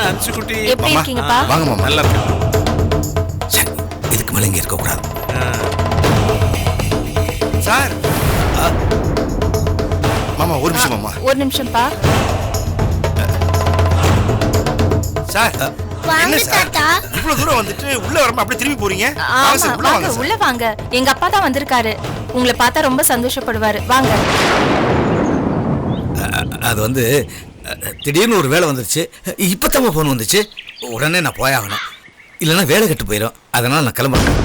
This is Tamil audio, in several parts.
அன்சுகுட்டி எப்படி இருக்கீங்கப்பா? வாங்க மாமா. நல்லா இருக்கு. சரி, இதுக்கு மேல இங்க இருக்க கூடாது. சார் மாமா ஒரு நிமிஷம் மாமா. ஒரு நிமிஷம்ப்பா. சார் வாங்க தாத்தா. இவ்வளவு தூரம் வந்துட்டு உள்ள வரமா அப்படியே திரும்பி போறீங்க? ஆமா, சார், உள்ள வாங்க வாங்க உள்ள வாங்க. எங்க அப்பா தான் வந்திருக்காரு. உங்களை பார்த்தா ரொம்ப சந்தோஷப்படுவாரு. வாங்க. அது வந்து திடீர்னு ஒரு வேலை வந்துருச்சு. இப்போதான் ஃபோன் வந்துச்சு. உடனே நான் போயாகணும், இல்லைன்னா வேலை கெட்டு போயிடும். அதனால் நான் கிளம்புறேன்.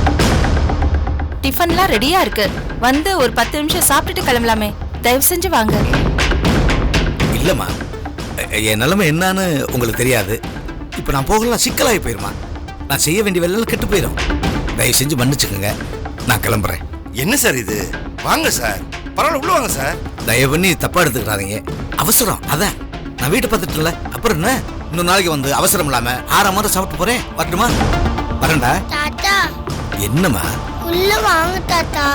டிஃபன்லாம் ரெடியா இருக்கு. வந்து ஒரு 10 நிமிஷம் சாப்பிட்டுட்டு கிளம்பலாமே. தயவு செஞ்சு வாங்க. இல்லைம்மா, என் நிலைமை என்னன்னு உங்களுக்கு தெரியாது. இப்போ நான் போகலாம் சிக்கலாகி போயிருமா. நான் செய்ய வேண்டிய வேலையெல்லாம் கெட்டு போயிடும். தயவு செஞ்சு மன்னிச்சுக்கோங்க, நான் கிளம்புறேன். என்ன சார் இது? வாங்க சார், பரவாயில்ல உள்ள வாங்க சார். தயவு பண்ணி தப்பா எடுத்துக்கிறாதீங்க. அவசரம் அதான். நான் வீட்டை பார்த்துட்டுல அப்புறம் என்ன, இன்னொரு நாளைக்கு வந்து அவசரம் இல்லாம 6 மாதம் சாப்பிட்டு போறேன். வரட்டுமா? வரேன்டா. தாத்தா என்னம்மா? உள்ள வாங்க தாத்தா.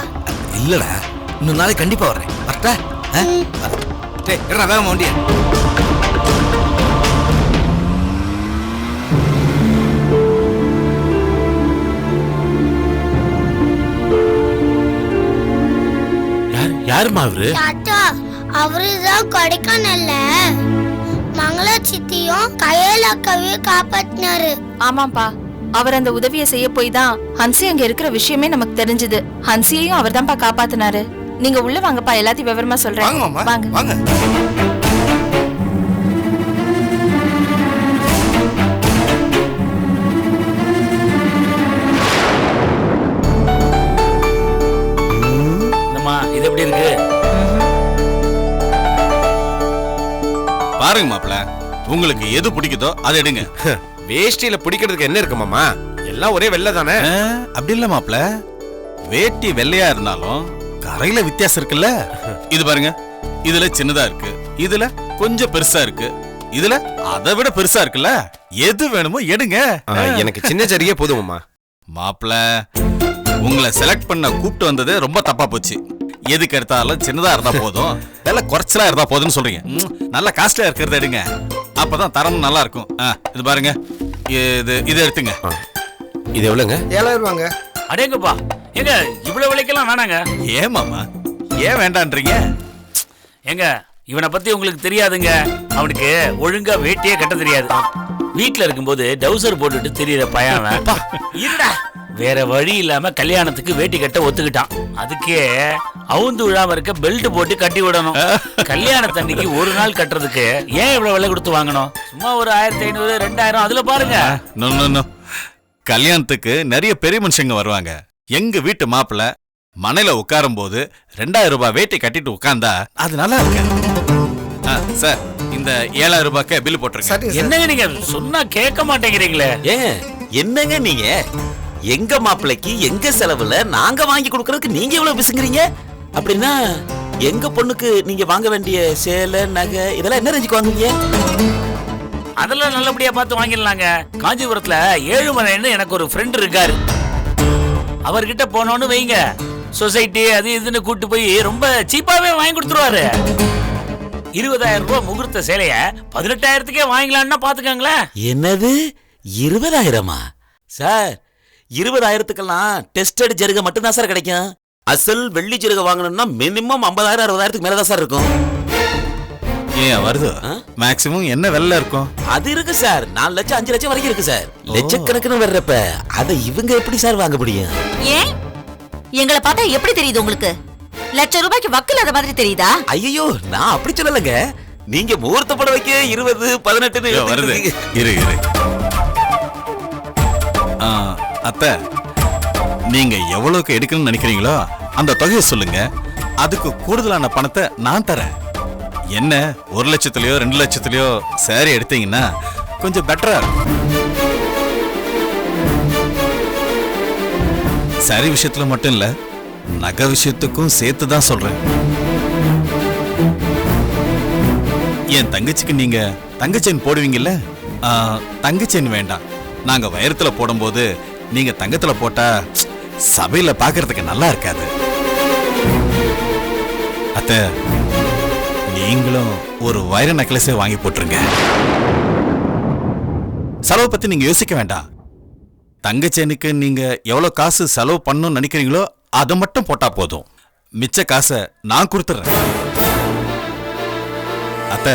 இல்லடா, இன்னொரு நாளைக்கு கண்டிப்பா வர்றேன். வரட்டா? டேய் என்ன வேகமா வண்டிய. யாருமா அவரு? தாத்தா அவருதான் கொடைக்கானல்ல மங்களா சித்தியும் கையில அக்காவையும் காப்பாத்தினாரு. ஆமாப்பா, அவர் அந்த உதவியை செய்ய போய் தான் ஹன்சி அங்க இருக்கிற விஷயமே நமக்கு தெரிஞ்சது. ஹன்சியையும் அவர் தான்ப்பா காப்பாத்தினாரு. நீங்க உள்ள வாங்கப்பா, எல்லாத்தையும் விவரமா சொல்றேன். வாங்க மாமா, வாங்க. வாங்க. இது எப்படி இருக்கு பாருங்க மாப்ள, உங்களுக்கு எது பிடிக்குதோ அதை எடுங்க. வேஷ்டியில பிடிக்கிறதுக்கு என்ன இருக்கு மாமா? எல்லாம் ஒரே வெள்ளை தானே. அப்படி இல்ல மாப்ள, வேட்டி வெள்ளையா இருந்தாலும் கரையில வித்தியாசம் இருக்குல்ல. இது பாருங்க, இதுல சின்னதா இருக்கு, இதுல கொஞ்சம் பெருசா இருக்கு, இதுல அதை விட பெருசா இருக்குல்ல. எது வேணுமோ எடுங்க. எனக்கு சின்ன சரியே போதும் மாமா. மாப்ள, உங்களை செலக்ட் பண்ண கூப்பிட்டு வந்தது ரொம்ப தப்பா போச்சு. எதுக்கு எடுத்தாலும் சின்னதா இருந்தா போதும், விலை குறைச்சலா இருந்தா போதும்னு சொல்றீங்க. நல்ல காஸ்ட்லியா இருக்கிறத எடுங்க, அப்பதான் தரம் நல்லா இருக்கும். இது பாருங்க, இது எடுத்துங்க. இது எவ்வளவுங்க? 7000 ரூபாங்க. அடேங்கப்பா, எங்க இவ்வளவு விலைக்கெல்லாம் வேணாங்க. ஏன் மாமா, ஏன் வேண்டான்றீங்க? எங்க இவனை பத்தி உங்களுக்கு தெரியாதுங்க. அவனுக்கு ஒழுங்கா வேட்டியே கட்ட தெரியாது. வீட்டுல இருக்கும்போது டவுசர் போட்டுட்டு தெரியற பையன். இருடா, வேற வழி இல்லாம கல்யாணத்துக்கு வேட்டி கட்ட ஒத்துக்கிட்டான். அதுக்கே அவுந்து விழாம இருக்க பெல்ட் போட்டு கட்டி விடணும். கல்யாணத்தன்னைக்கு ஒரு நாள் கட்டுறதுக்கு ஏன் இவ்வளவு விலை கொடுத்து வாங்கணும்? சும்மா ஒரு 1500 2000 அதுல பாருங்க. கல்யாணத்துக்கு நிறைய பெரிய மனுஷங்க வருவாங்க. எங்க வீட்டு மாப்பிள்ள மனையில உட்காரும் போது 2000 ரூபாய் வேட்டி கட்டிட்டு உட்கார்ந்தா அது நல்லா இருக்கு. சார், இந்த 7000 ரூபாய்க்கு பில் போட்டுருங்க. என்னங்க நீங்க சொன்னா கேட்க மாட்டேங்கிறீங்களே. என்னங்க நீங்க எங்க மாப்பிள்ளைக்கு எங்க செலவுல நாங்க வாங்கி கொடுக்கறதுக்கு நீங்க எவ்வளவு பிசுங்குறீங்க? அப்படின்னா எங்க பொண்ணுக்கு நீங்க வாங்க வேண்டிய சேலை நகை இதெல்லாம் என்ன ரேஞ்சுக்கு வாங்குவீங்க? அதெல்லாம் நல்லபடியா பார்த்து வாங்கிடலாங்க. காஞ்சிபுரத்துல ஏழுமலைன்னு எனக்கு ஒரு ஃப்ரெண்ட் இருக்காரு. அவர்கிட்ட போனோன்னு வைங்க, சொசைட்டி அது இதுன்னு கூட்டு போய் ரொம்ப சீப்பாவே வாங்கி கொடுத்துருவாரு. 20000 ரூபாய் முகூர்த்த சேலைய 18000க்கே வாங்கலாம்னா பாத்துக்கங்களேன். என்னது 20000? சார் 20000க்கெல்லாம் டெஸ்டட் ஜருக மட்டும் தான் சார் கிடைக்கும். அசல் வெள்ளி ஜருக வாங்கணும்னா மினிமம் 50000 60000க்கு மேல தான் சார் இருக்கும். ஏன் வருது? மேக்ஸிமம் என்ன வெல்ல இருக்கும்? அது இருக்கு சார், 4 லட்சம் 5 லட்சம் வரைக்கும் இருக்கு சார். லட்சக்கணக்குன்னு வர்றப்ப அதை இவங்க எப்படி சார் வாங்க முடியும்? ஏன் எங்களை பார்த்தா எப்படி தெரியுது உங்களுக்கு? லட்சம் ரூபாய்க்கு வக்கில்லாத மாதிரி தெரியுதா? ஐயோ நான் அப்படி சொல்லலைங்க. நீங்க முகூர்த்த புடவைக்கு 20, 18 வருது. இரு இரு. அத்தை, நீங்க எவ்வளவுக்கு எடுக்கணும்னு நினைக்கிறீங்களோ அந்த தொகையை சொல்லுங்க. அதுக்கு கூடுதலான பணத்தை நான் தரேன். என்ன 1 லட்சத்திலயோ 2 லட்சத்திலயோ சாரி எடுத்தீங்கன்னா கொஞ்சம் பெட்டரா இருக்கும். சாரி விஷயத்துல மட்டும் இல்ல, நகை விஷயத்துக்கும் சேர்த்து தான் சொல்றேன். என் தங்கச்சிக்கு நீங்க தங்கச்செயின் போடுவீங்கல்ல, தங்கச்செயின் வேண்டாம். நாங்க வைரத்துல போடும்போது நீங்க தங்கத்துல போட்டா சபையில பாக்குறதுக்கு நல்லா இருக்காது. அத்தை, நீங்களும் ஒரு வைர நெக்லஸே வாங்கி போட்டுருங்க. செலவு பத்தி நீங்க யோசிக்க வேண்டாம். தங்கச்சேனுக்கு நீங்க எவ்வளவு காசு செலவு பண்ணணும்னு நினைக்கிறீங்களோ அதை மட்டும் போட்டா போதும். மிச்ச காசை நான் கொடுத்துறேன். அத்தை,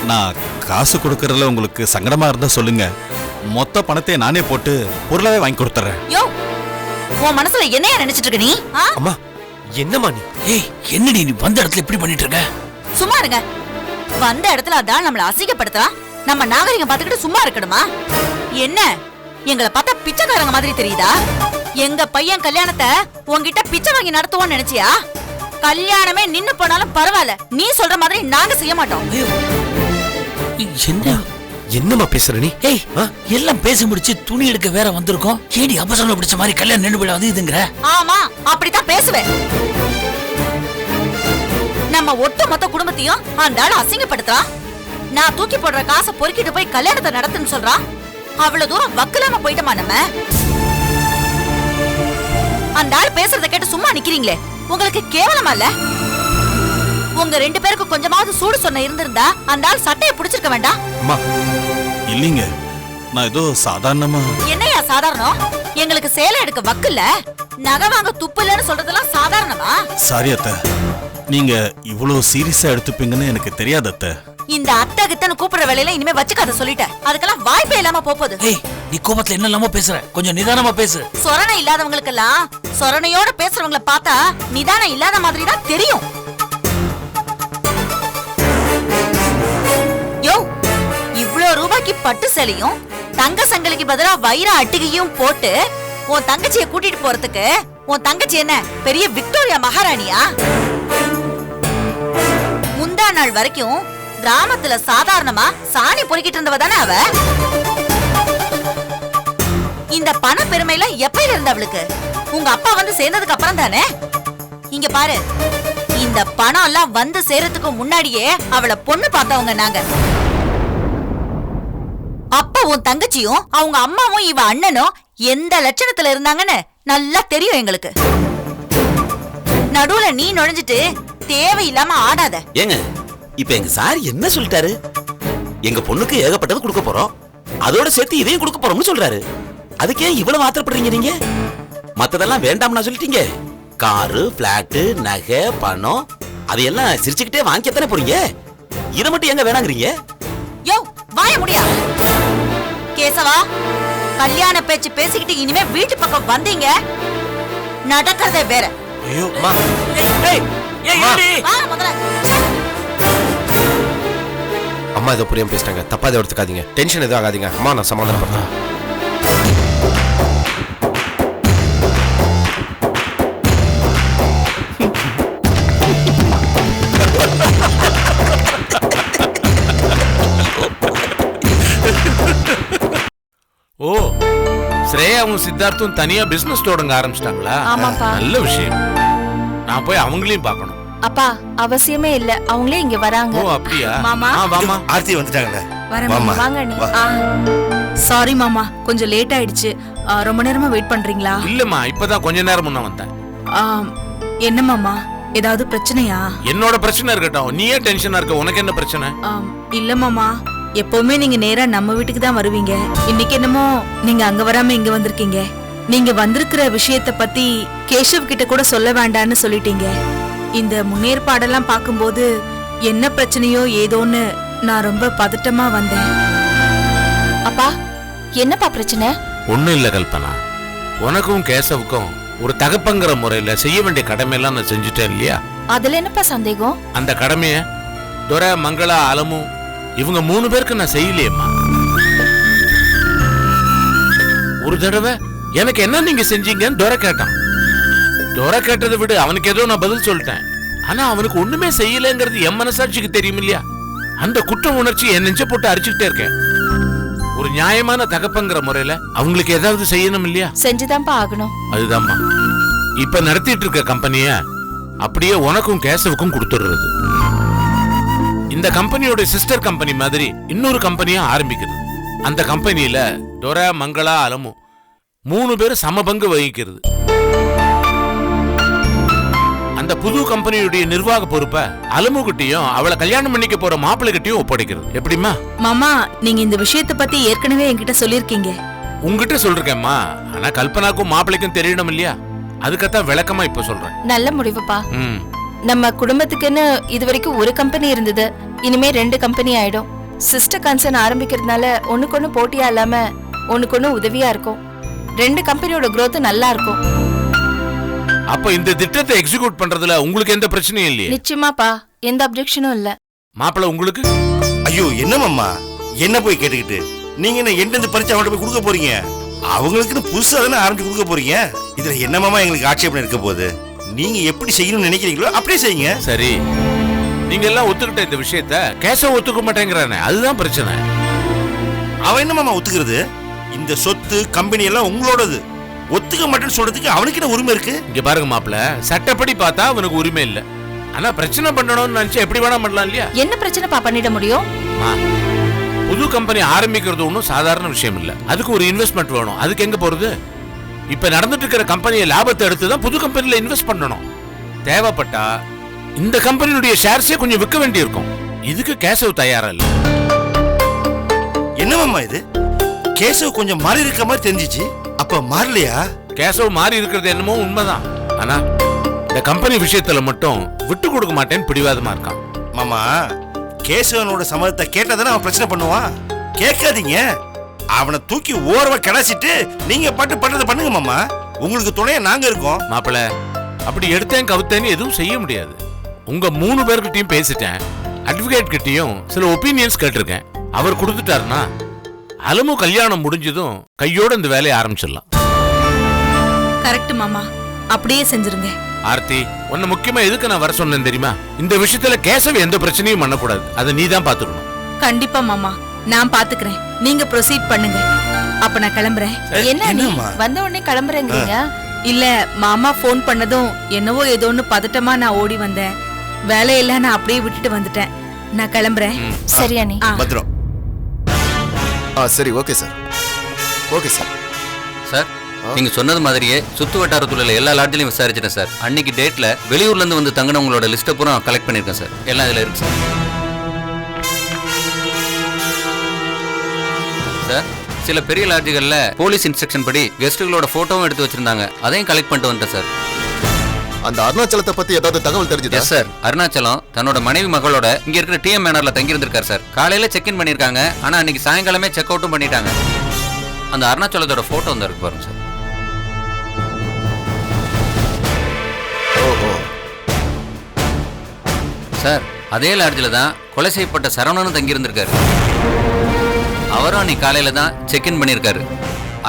நான் காசு கொடுக்கறதுல உங்களுக்கு சங்கடமா இருந்தா சொல்லுங்க. மொத்த பணத்தை நானே போட்டு பொருளாவே வாங்கி கொடுத்துறேன். யோ, உன் மனசுல என்னையா நினைச்சிட்டு இருக்க நீ? அம்மா என்னம்மா நீ? ஏய், என்னடி நீ வந்த இடத்துல இப்படி பண்ணிட்டு இருக்க? சும்மா இருங்க. வந்த இடத்துல அதான் நம்மள அசிங்கப்படுத்துறான். நம்ம நாகரிகம் பார்த்துக்கிட்டு சும்மா இருக்கணுமா? என்ன எங்களை பார்த்தா பிச்சைக்காரங்க மாதிரி தெரியுதா? எங்க பையன் கல்யாணத்தை உன்கிட்ட பிச்சை வாங்கி நடத்துவோம்னு நினைச்சியா? கல்யாணமே நின்னு போனாலும் பரவாயில்ல, நீ சொல்ற மாதிரி நாங்க செய்ய மாட்டோம். என்ன என்னம்மா பேசுற நீ? ஏய், எல்லாம் பேசி முடிச்சு துணி எடுக்க வேற வந்திருக்கோம். ஏடி அபசரம் பிடிச்ச மாதிரி கல்யாணம் நின்று போயிட வந்து இதுங்கிற? ஆமா, அப்படித்தான் பேசுவேன். நம்ம ஒட்டு மொத்த குடும்பத்தையும் அந்த ஆளு அசிங்கப்படுத்துறான். நான் தூக்கி போடுற காசை பொறுக்கிட்டு போய் கல்யாணத்தை நடத்துன்னு சொல்றான். அவ்வளவு தூரம் வக்கலாம போயிட்டோமா நம்ம? அந்த ஆள் பேசுறத கேட்டு சும்மா நிக்கிறீங்களே, உங்களுக்கு கேவலமா இல்ல? உங்க 2 பேருக்கு கொஞ்சமாவது சூடு சொன்ன இருந்திருந்தா அந்த ஆள் சட்டையை பிடிச்சிருக்க வேண்டாம்? அம்மா இல்லீங்க, நான் ஏதோ சாதாரணமா. என்னையா சாதாரணம்? எங்களுக்கு சேலை எடுக்க வக்கில்ல, நகை வாங்க துப்பு இல்லன்னு சொல்றதெல்லாம் சாதாரணமா? சாரி அத்தை, நீங்க இவ்வளவு சீரியஸா எடுத்துப்பீங்கன்னு எனக்கு தெரியாது அத்தை. இந்த அத்தை கிட்டன்னு கூப்பிடுற வேலையில இனிமே வச்சுக்காத சொல்லிட்டேன். அதுக்கெல்லாம் வாய்ப்பே இல்லாம போகுது. ஏய், நீ கோபத்துல என்ன இல்லாம பேசுற? கொஞ்சம் நிதானமா பேசு. சொரணை இல்லாதவங்களுக்கெல்லாம் சொரணையோட பேசுறவங்கள பார்த்தா நிதானம் இல்லாத மாதிரி தான் தெரியும். யோ, இவ்ளோ ரூபாய்க்கு பட்டு சேலையும் தங்க சங்கிலிக்கு பதிலா வைர அட்டிகையும் போட்டு உன் தங்கச்சியை கூட்டிட்டு போறதுக்கு உன் தங்கச்சி என்ன பெரிய விக்டோரியா மகாராணியா? முந்தா நாள் வரைக்கும் கிராமத்துல சாதாரணமா சாணி பொறுக்கிட்டு இருந்தவ தானே அவ. இந்த பண பெருமையில எப்பயில இருந்த அவளுக்கு? உங்க அப்பா வந்து சேர்ந்ததுக்கு அப்புறம் தானே. இங்க பாரு, இந்த பணம் எல்லாம் வந்து சேரத்துக்கு முன்னாடியே அவளை பொண்ணு பார்த்தவங்க நாங்க. அப்பா உன் தங்கச்சியும் அவங்க அம்மாவும் இவ அண்ணனும் எந்த லட்சணத்துல இருந்தாங்கன்னு நல்லா தெரியும் எங்களுக்கு. நடுவுல நீ நுழைஞ்சிட்டு தேவையில்லாம ஆடாத. ஏங்க, இப்ப எங்க சார் என்ன சொல்லிட்டாரு? எங்க பொண்ணுக்கு ஏகப்பட்டது கொடுக்க போறோம், அதோட சேர்த்து இதையும் கொடுக்க போறோம்னு சொல்றாரு. அதுக்கே இவ்வளவு ஆத்திரப்படுறீங்க நீங்க? மத்ததெல்லாம் வேண்டாம்னா சொல்லிட்டீங்க. காரு, பிளாட், நகை, பணம் அதையெல்லாம் சிரிச்சுக்கிட்டே வாங்கிக்கத்தானே போறீங்க. இதை மட்டும் எங்க வேணாங்கிறீங்க? யோ, வாய முடியா கேசவா. கல்யாண பேச்சு பேசிக்கிட்டு இனிமே வீட்டு பக்கம் வந்தீங்க நடக்கிறதே வேற. ஐயோ வா முதல்ல. அம்மா ஏதோ புரியாம பேசிட்டாங்க, தப்பா எதுவும் எடுத்துக்காதீங்க. டென்ஷன் எதுவும் ஆகாதீங்க. அம்மா நான் சமாதானப்படுறேன். ஓ, ஸ்ரேயாவும் சித்தார்த்தும் தனியா பிசினஸ் தொடங்க ஆரம்பிச்சிட்டாங்களா? ஆமாப்பா. நல்ல விஷயம். நான் போய் அவங்களையும் பார்க்கணும். அப்பா அவசியமே இல்ல, அவங்களே இங்க வராங்க. ஓ அப்படியா? மாமா. வாமா. ஆர்த்தி வந்துட்டாங்கல்ல. மாமா. வாங்க நீ. சாரி மாமா, கொஞ்சம் லேட் ஆயிடுச்சு. ரொம்ப நேரமா வெயிட் பண்றீங்களா? இல்லம்மா, இப்பதான் கொஞ்ச நேரம் முன்ன வந்தேன். என்ன மாமா, ஏதாவது பிரச்சனையா? என்னோட பிரச்சனை இருக்கட்டும், நீ ஏன் டென்ஷனா இருக்க? உனக்கு என்ன பிரச்சனை? இல்ல மாமா, எப்பவுமே நீங்க நேரா நம்ம வீட்டுக்கு தான் வருவீங்க. இன்னைக்கு என்னமோ நீங்க அங்க வராம இங்க வந்திருக்கீங்க. நீங்க வந்திருக்கிற விஷயத்த பத்தி கேஷவ் கிட்ட கூட சொல்ல வேண்டான்னு சொல்லிட்டீங்க. இந்த முன்னேற்பாடெல்லாம் பார்க்கும்போது என்ன பிரச்சனையோ ஏதோன்னு நான் ரொம்ப பதட்டமா வந்தேன். அப்பா என்னப்பா பிரச்சனை? ஒண்ணும் இல்ல கல்பனா, உனக்கும் கேசவுக்கும் ஒரு தகப்பங்கிற முறையில செய்ய வேண்டிய கடமையெல்லாம் நான் செஞ்சுட்டேன் இல்லையா? அதுல என்னப்பா சந்தேகம்? அந்த கடமைய துரை, மங்களா, அலமு இவங்க 3 பேருக்கு நான் செய்யலையேம்மா. ஒரு தடவை எனக்கு என்ன நீங்க செஞ்சீங்கன்னு துரை கேட்டான். துரை கேட்டதை விட அவனுக்கு ஏதோ நான் பதில் சொல்லிட்டேன். ஆனா அவனுக்கு ஒண்ணுமே செய்யலங்கிறது என் மனசாட்சிக்கு தெரியும் இல்லையா? அந்த குற்ற உணர்ச்சி என் நெஞ்ச போட்டு அரிச்சுக்கிட்டே இருக்கேன். ஒரு நியாயமான தகப்பங்கிற முறையில அவங்களுக்கு ஏதாவது செய்யணும் இல்லையா? செஞ்சுதான்ப்பா ஆகணும். அதுதான்மா இப்ப நடத்திட்டு இருக்க கம்பெனிய அப்படியே உனக்கும் கேசவுக்கும் கொடுத்துடுறது. இந்த கம்பெனியோட சிஸ்டர் கம்பெனி மாதிரி இன்னொரு கம்பெனியா ஆரம்பிக்கிறது. அந்த கம்பெனியில துரை, மங்களா, அலமு 3 பேரும் சம பங்கு வகிக்கிறது. அந்த புது கம்பெனியுடைய நிர்வாக பொறுப்பை அலமுகிட்டையும் அவளை கல்யாணம் பண்ணிக்க போற மாப்பிள்ளைகிட்டையும் ஒப்படைக்கிறது. எப்படிமா? மாமா, நீங்க இந்த விஷயத்தை பத்தி ஏற்கனவே என்கிட்ட சொல்லிருக்கீங்க. உங்ககிட்ட சொல்றேம்மா. ஆனா கல்பனாக்கும் மாப்பிள்ளைக்கும் தெரியணும் இல்லையா? அதுக்கத்தான் விளக்கமா இப்ப சொல்றேன். நல்ல முடிவுப்பா. நம்ம குடும்பத்துக்குன்னு இதுவரைக்கும் ஒரு கம்பெனி இருந்தது, இனிமே 2 கம்பெனி ஆயிடும். சிஸ்டர் கன்சர்ன் ஆரம்பிக்கிறதுனால ஒண்ணுக்கு போட்டியா இல்லாம ஒண்ணுக்கு உதவியா இருக்கும். 2 கம்பெனியோட growth நல்லா இருக்கும். அப்ப இந்த திட்டத்தை எக்ஸிக்யூட் பண்றதுல உங்களுக்கு எந்த பிரச்சனையும் இல்லையே? நிச்சயமாப்பா, எந்த அப்ஜெக்ஷனும் இல்ல. மாப்பிள்ள உங்களுக்கு? ஐயோ என்னமாம்மா, என்ன போய் கேட்டுக்கிட்டு நீங்க என்ன எந்த பரிச்சை அவங்கள்ட்ட போய் கொடுக்க போறீங்க? அவங்களுக்குன்னு புதுசா தானே ஆரம்பிச்சு கொடுக்க போறீங்க. இதுல என்னமாமா எங்களுக்கு ஆட்சேபனை இருக்க போகுது? நீங்க எப்படி செய்யணும்னு நினைக்கிறீங்களோ அப்படியே செய்யுங்க. சரி, நீங்க எல்லாம் ஒத்துக்கிட்ட இந்த விஷயத்த கேசவ ஒத்துக்க மாட்டேங்கிறானே, அதுதான் பிரச்சனை. அவன் என்னமாமா ஒத்துக்கிறது? இந்த சொத்து கம்பெனி எல்லாம் உங்களோடது. ஒத்துக்க மாட்டேன்னு சொல்றதுக்கு அவனுக்கு என்ன உரிமை இருக்கு? இங்க பாருங்க மாப்பிள்ள, சட்டப்படி பார்த்தா அவனுக்கு உரிமை இல்ல. ஆனா பிரச்சனை பண்ணணும்னு நினைச்சா எப்படி வேணா பண்ணலாம் இல்லையா? என்ன பிரச்சனைப்பா பண்ணிட முடியும்? புது கம்பெனி ஆரம்பிக்கிறது ஒன்றும் சாதாரண விஷயம் இல்ல. அதுக்கு ஒரு இன்வெஸ்ட்மெண்ட் வேணும். அதுக்கு எங்க போறது? இப்ப நடந்துட்டு இருக்கிற கம்பெனியை லாபத்தை எடுத்து தான் புது கம்பெனில இன்வெஸ்ட் பண்ணணும். தேவைப்பட்டா இந்த கம்பெனியுடைய ஷேர்ஸே கொஞ்சம் விற்க வேண்டி இருக்கும். இதுக்கு கேசவ் தயாரா இல்ல. என்னமாமா இது? கேசவ் கொஞ்சம் மாறி இருக்க மாதிரி தெரிஞ்சிச்சு. அப்ப மாறலையா? கேசவ் மாறி இருக்கிறது என்னமோ உண்மைதான். ஆனா இந்த கம்பெனி விஷயத்துல மட்டும் விட்டு கொடுக்க மாட்டேன்னு பிடிவாதமா இருக்கான். மாமா, கேசவனோட சம்மதத்தை கேட்டதானே அவன் பிரச்சனை பண்ணுவான். கேட்காதீங்க. அவனை தூக்கி ஓரவ கிளச்சிட்டு நீங்க பாட்டு பண்றதை பண்ணுங்க மாமா. உங்களுக்கு துணையா நாங்க இருக்கோம். மாப்பிள்ள, அப்படி எடுத்தேன் கவுத்தேன்னு எதுவும் செய்ய முடியாது. உங்க 3 பேர்கிட்டையும் பேசிட்டேன். அட்வொகேட் கிட்டையும் சில ஒப்பீனியன்ஸ் கேட்டிருக்கேன். அவர் கொடுத்துட்டாருன்னா அலமு கல்யாணம் முடிஞ்சதும் கையோட இந்த வேலையை ஆரம்பிச்சிடலாம். கரெக்ட் மாமா, அப்படியே செஞ்சிருங்க. ஆர்த்தி, உன்னை முக்கியமா எதுக்கு நான் வர சொன்னேன் தெரியுமா? இந்த விஷயத்துல கேசவ எந்த பிரச்சனையும் பண்ணக்கூடாது. அதை நீ தான் பாத்துக்கணும். கண்டிப்பா மாமா, நான் பாத்துக்கிறேன். நீங்க ப்ரொசீட் பண்ணுங்க. அப்ப நான் கிளம்புறேன். என்ன நீ வந்த உடனே கிளம்புறேங்கிறீங்க? இல்ல, மாமா போன் பண்ணதும் என்னவோ ஏதோன்னு பதட்டமா நான் ஓடி வந்தேன். வேலையெல்லாம் நான் அப்படியே விட்டுட்டு வந்துட்டேன். நான் கிளம்புறேன். சரியா நீ? பத்ரம். சரி, okay sir. Okay sir. Sir, நீங்க சொன்னது மாதிரியே சுத்து வட்டாரத்துல எல்லா லாட்ஜிலையும் விசாரிச்சிட்டேன் சார். அன்னைக்கு டேட்ல வெளியூர்ல இருந்து வந்து தங்கினவங்களோட லிஸ்ட்டை பூரா கலெக்ட் பண்ணிருக்கேன் சார். எல்லாம் இதுல இருக்கு சார். சார், சில பெரிய லாட்ஜுகள்ல போலீஸ் இன்ஸ்ட்ரக்ஷன் படி கெஸ்ட்டுகளோட போட்டோவும் எடுத்து வச்சிருந்தாங்க. அதையும் கலெக்ட் பண்ணிட்டு வந்துட்டேன் சார். அந்த அருணாச்சலத்தை பத்தி ஏதாவது தகவல் தெரிஞ்சுதா? எஸ் சார், அருணாச்சலம் தன்னோட மனைவி மகளோட இங்க இருக்கிற டிஎம் மேனர்ல தங்கி இருந்திருக்காரு சார். காலையில செக் இன் பண்ணிருக்காங்க. ஆனா அன்னைக்கு சாயங்காலமே செக் அவுட்டும் பண்ணிட்டாங்க. அந்த அருணாச்சலத்தோட போட்டோ வந்து இருக்கு பாருங்க சார். சார், அதே லாட்ஜில் தான் கொலை செய்யப்பட்ட சரவணனும் தங்கி இருந்திருக்காரு. அவரும் அன்னைக்கு காலையில தான் செக் இன் பண்ணிருக்காரு.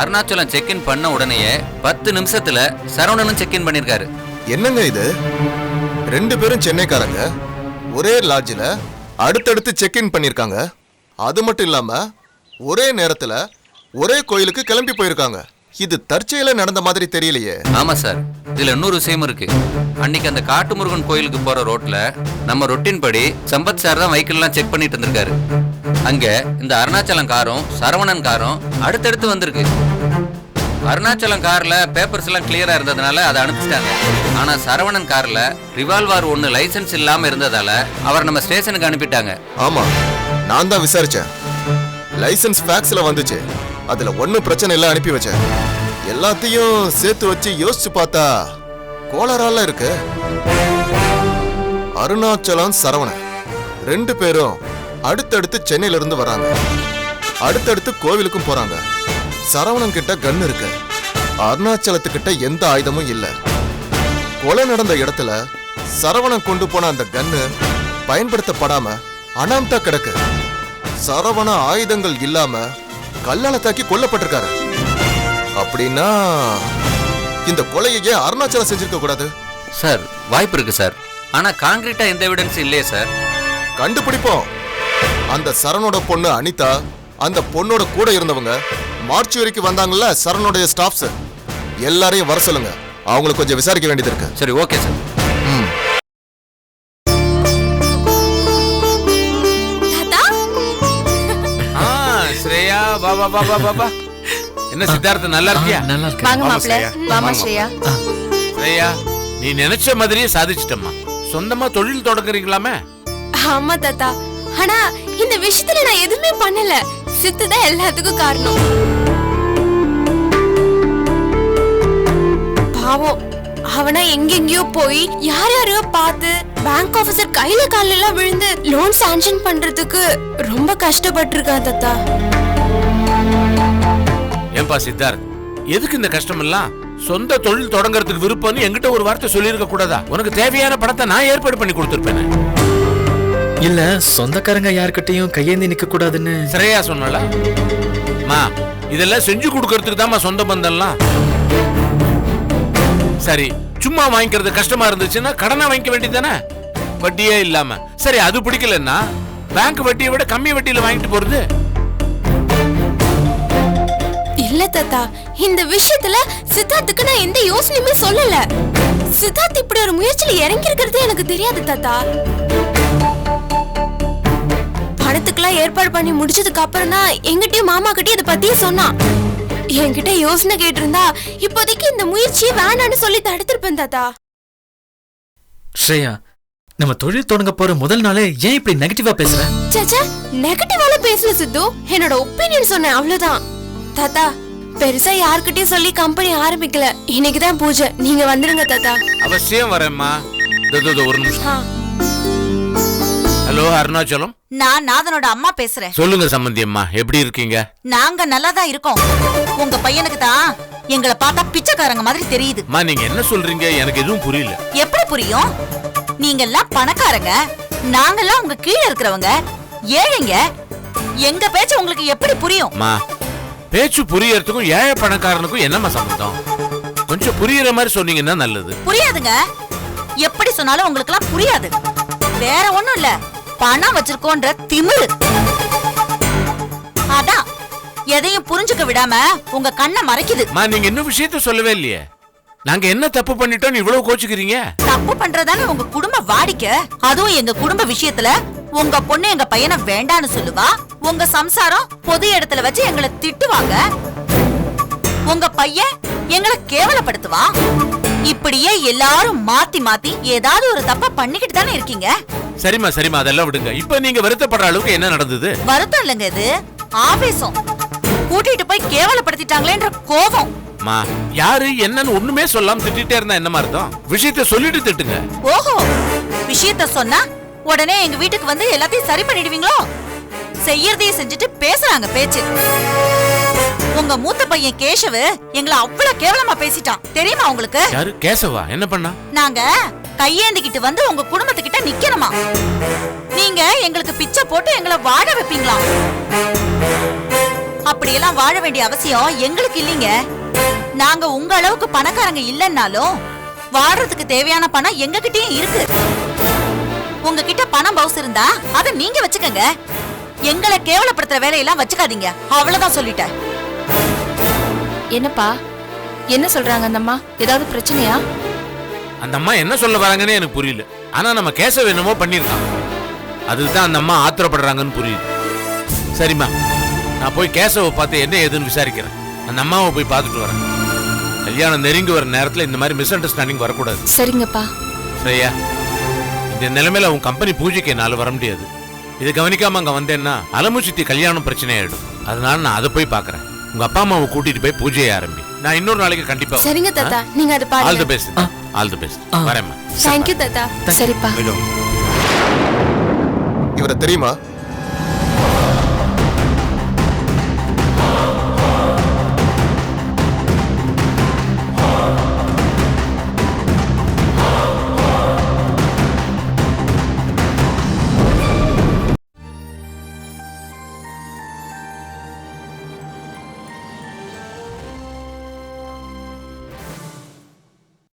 அருணாச்சலம் செக் இன் பண்ண உடனேயே 10 நிமிஷத்துல சரவணனும் செக் இன் பண்ணிருக்காரு. என்னங்க இது? 2 பேரும் சென்னைக்காரங்க, ஒரே லாட்ஜில் அடுத்தடுத்து செக் இன் பண்ணிருக்காங்க. அது மட்டும் இல்லாம ஒரே நேரத்துல ஒரே கோயிலுக்கு கிளம்பி போயிருக்காங்க. இது தற்செயல நடந்த மாதிரி தெரியலையே. ஆமா சார், இதுல இன்னொரு விஷயமும் இருக்கு. அன்னைக்கு அந்த காட்டுமுருகன் கோயிலுக்கு போற ரோட்ல நம்ம ரொட்டின் படி சம்பத் சார் தான் வெஹிக்கிள் எல்லாம் செக் பண்ணிட்டு இருந்திருக்காரு. அங்க இந்த அருணாச்சலம் காரும் சரவணன் காரும் அடுத்தடுத்து வந்திருக்கு. அருணாச்சலம் கார்ல பேப்பர்ஸ் எல்லாம் கிளியரா இருந்ததுனால அதை அனுப்பிச்சிட்டாங்க. ஆனா சரவணன் கார்ல ரிவால்வர் 1 லைசன்ஸ் இல்லாம இருந்ததால அவர் நம்ம ஸ்டேஷனுக்கு அனுப்பிட்டாங்க. ஆமா, நான் தான் விசாரிச்சேன். லைசன்ஸ் ஃபேக்ஸ்ல வந்துச்சு. அதுல ஒன்னும் பிரச்சனை இல்ல, அனுப்பி வச்சேன். எல்லாத்தையும் சேர்த்து வச்சு யோசிச்சு பார்த்தா கோளாறால இருக்கு. அருணாச்சலம் சரவணன் 2 பேரும் அடுத்தடுத்து சென்னையில இருந்து வராங்க. அடுத்தடுத்து கோவிலுக்கும் போறாங்க. சரவணன் கிட்ட கன் இருக்கு. அருணாச்சலத்துக்கிட்ட எந்த ஆயுதமும் இல்ல. கொலை நடந்த இடத்துல சரவணன் கொண்டு போன அந்த கன்னு பயன்படுத்தப்படாம அனாமத்தா கிடக்கு. சரவண ஆயுதங்கள் இல்லாம கல்லால தாக்கி கொல்லப்பட்டிருக்காரு. அப்படின்னா இந்த கொலையை அருணாச்சலம் செஞ்சிருக்க கூடாது சார். வாய்ப்பு இருக்கு சார், ஆனா காங்கிரீட்டா எந்த எவிடன்ஸ் இல்லையே சார். கண்டுபிடிப்போம். அந்த சரணோட பொண்ணு அனிதா, அந்த பொண்ணோட கூட இருந்தவங்க மார்ச் வரைக்கும் வந்தாங்கல்ல சரணோடைய ஸ்டாஃப்ஸ், எல்லாரையும் வர சொல்லுங்க. அவங்களுக்கு கொஞ்சம் விசாரிக்க வேண்டியது இருக்கு. சரி, ஓகே சார். ஸ்ரேயா, வா வா வா வா வா. என்ன சித்தார்த்த, நல்லா இருக்கியா? நல்லா இருக்கு. வாங்க மாப்ள. வாமா ஸ்ரேயா. ஸ்ரேயா, நீ நினைச்ச மாதிரியே சாதிச்சிட்டம்மா. சொந்தமா தொழில் தொடங்குறீங்களாமே? ஆமா தாத்தா, ஆனா இந்த விஷயத்துல நான் எதுவுமே பண்ணல. சித்து தான் எல்லாத்துக்கும் காரணம். பாவம், அவனா எங்கெங்கயோ போய் யார் யாரையோ பார்த்து பேங்க் ஆபீசர் கையில கால்ல எல்லாம் விழுந்து லோன் சாங்ஷன் பண்றதுக்கு ரொம்ப கஷ்டப்பட்டு இருக்கான் தாத்தா. ஏன்பா சித்தார்த், எதுக்கு இந்த கஷ்டம் எல்லாம்? சொந்த தொழில் தொடங்குறதுக்கு விருப்பம்னு என்கிட்ட ஒரு வார்த்தை சொல்லியிருக்க கூடாதா? உனக்கு தேவையான பணத்தை நான் ஏற்பாடு பண்ணி கொடுத்துருப்பேன். இல்ல, சொந்தக்காரங்க யார்கிட்டயும் கையேந்தி நிக்க கூடாதுன்னு ஸ்ரேயா சொன்னல. மா, இதெல்லாம் செஞ்சு கொடுக்கறதுக்கு தான்மா சொந்த பந்தம்லாம். சரி, சும்மா வாங்கிக்கிறது கஷ்டமா இருந்துச்சுன்னா கடனா வாங்கிக்க வேண்டியதானே, வட்டியே இல்லாம. சரி, அது பிடிக்கலன்னா பேங்க் வட்டியை விட கம்மி வட்டியில வாங்கிட்டு போறது. இல்ல தாத்தா, இந்த விஷயத்துல சித்தார்த்துக்கு நான் எந்த யோசனையுமே சொல்லல. சித்தார்த் இப்படி ஒரு முயற்சியில இறங்கி இருக்கிறது எனக்கு தெரியாது தாத்தா. பணத்துக்குலாம் ஏற்பாடு பண்ணி முடிச்சதுக்கு அப்புறம் தான் எங்கிட்டயும் மாமா கிட்டயும் இதை பத்தியே சொன்னான். என்கிட்ட யோசனை கேட்டிருந்தா இப்போதைக்கு இந்த முயற்சியை வேணான்னு சொல்லி தடுத்திருப்பேன் தாத்தா. ஸ்ரேயா, நம்ம தொழில் தொடங்க போற முதல் நாளே ஏன் இப்படி நெகட்டிவா பேசுற? சேச்சே, நெகட்டிவால பேசல சித்து, என்னோட ஒப்பீனியன் சொன்னேன், அவ்வளவுதான். தாத்தா, பெருசா யார்கிட்டயும் சொல்லி கம்பெனி ஆரம்பிக்கல. இன்னைக்குதான் பூஜை, நீங்க வந்துருங்க தாத்தா. அவசியம் வரேம்மா. ஒரு நிமிஷம். ஹலோ அருணாச்சலம், நான் நாதனோட அம்மா பேசுறேன். சொல்லுங்க சம்பந்தி அம்மா, எப்படி இருக்கீங்க? நாங்க நல்லா தான் இருக்கோம். உங்க பையனுக்கு தான் எங்களை பார்த்தா பிச்சைக்காரங்க மாதிரி தெரியுது. அம்மா, நீங்க என்ன சொல்றீங்க? எனக்கு எதுவும் புரியல. எப்படி புரியும்? நீங்க எல்லாம் பணக்காரங்க, நாங்கெல்லாம் உங்க கீழே இருக்கிறவங்க ஏழைங்க. எங்க பேச்சு உங்களுக்கு எப்படி புரியும்? அம்மா, பேச்சு புரியறதுக்கும் ஏழை பணக்காரனுக்கும் என்னம்மா சம்பந்தம்? கொஞ்சம் புரியுற மாதிரி சொன்னீங்கன்னா நல்லது. புரியாதுங்க. எப்படி சொன்னாலும் உங்களுக்கு எல்லாம் புரியாது. வேற ஒண்ணும் இல்ல, பணம் வச்சிருக்கோன்ற திமிரு. அதான் எதையும் புரிஞ்சுக்க விடாம உங்க கண்ணை மறைக்குது. நீங்க இன்னும் விஷயத்த சொல்லவே இல்லையே. நாங்க என்ன தப்பு பண்ணிட்டோம் இவ்வளவு கோச்சுக்கிறீங்க? தப்பு பண்றதானே உங்க குடும்ப வாடிக்கை. அதுவும் எங்க குடும்ப விஷயத்துல உங்க பொண்ணு எங்க பையனை வேண்டான்னு சொல்லுவா. உங்க சம்சாரம் பொது இடத்துல வச்சு எங்களை திட்டுவாங்க. உங்க பையன் எங்களை கேவலப்படுத்துவா. இப்படியே எல்லாரும் மாத்தி மாத்தி ஏதாவது ஒரு தப்ப பண்ணிக்கிட்டு தானே இருக்கீங்க. சரிமா சரிமா, அதெல்லாம் விடுங்க. இப்ப நீங்க வருத்தப்படுற அளவுக்கு என்ன நடந்தது? வருத்தம் இல்லங்க, இது ஆவேசம். கூட்டிட்டு போய் கேவலப்படுத்திட்டாங்களேன்ற கோபம். யாரு என்னன்னு ஒண்ணுமே சொல்லாம திட்டிட்டே இருந்தா என்னமா அர்த்தம்? விஷயத்த சொல்லிட்டு திட்டுங்க. ஓஹோ, விஷயத்த சொன்னா உடனே எங்க வீட்டுக்கு வந்து எல்லாத்தையும் சரி பண்ணிடுவீங்களோ? செய்யறதையும் செஞ்சுட்டு பேசுறாங்க பேச்சு. உங்க மூத்த பையன் கேசவ் எங்களை அவ்வளவு கேவலமா பேசிட்டான் தெரியுமா உங்களுக்கு? யாரு கேசவா? என்ன பண்ணா? நாங்க கையேந்திக்கிட்டு வந்து உங்க குடும்பத்துக்கிட்ட நிக்கணுமா? நீங்க எங்களுக்கு பிச்சை போட்டு எங்களை வாழ வைப்பீங்களா? அப்படியெல்லாம் வாழ வேண்டிய அவசியம் எங்களுக்கு இல்லைங்க. நாங்க உங்க அளவுக்கு பணக்காரங்க இல்லைன்னாலும் வாழறதுக்கு தேவையான பணம் எங்க கிட்டயும் இருக்கு. உங்ககிட்ட பணம் பவுஸ் இருந்தா அதை நீங்க வச்சுக்கங்க. எங்களை கேவலப்படுத்துற வேலையெல்லாம் வச்சுக்காதீங்க. அவ்வளவுதான் சொல்லிட்டேன். என்னப்பா, என்ன சொல்றாங்க அந்த அம்மா? ஏதாவது பிரச்சனையா? அந்த அம்மா என்ன சொல்ல வராங்கன்னு எனக்கு புரியல. ஆனா நம்ம கேசவ என்னமோ பண்ணிருக்கான். அதுதான் அந்த அம்மா ஆத்திரப்படுறாங்கன்னு புரியுது. சரிம்மா, நான் போய் கேசவ பார்த்து என்ன ஏதுன்னு விசாரிக்கிறேன். அந்த அம்மாவை போய் பார்த்துட்டு வரேன். கல்யாணம் நெருங்கி வர நேரத்துல இந்த மாதிரி மிஸ் அண்டர்ஸ்டாண்டிங் வரக்கூடாது. சரிங்கப்பா. சரியா? இந்த நிலைமையில உன் கம்பெனி பூஜைக்கு என்னால வர முடியாது. இது கவனிக்காம அங்க வந்தேன்னா அலமுச்சித்தி கல்யாணம் பிரச்சனை ஆயிடும். அதனால நான் அதை போய் பாக்குறேன். உங்க அப்பா அம்மாவை கூட்டிட்டு போய் பூஜையை ஆரம்பி. நான் இன்னொரு நாளைக்கு கண்டிப்பா. சரிங்க தாத்தா, நீங்க அதை பாருங்க. All the best. All the best. வரேம்மா. தேங்க்யூ தாத்தா. சரிப்பா. இவரை தெரியுமா?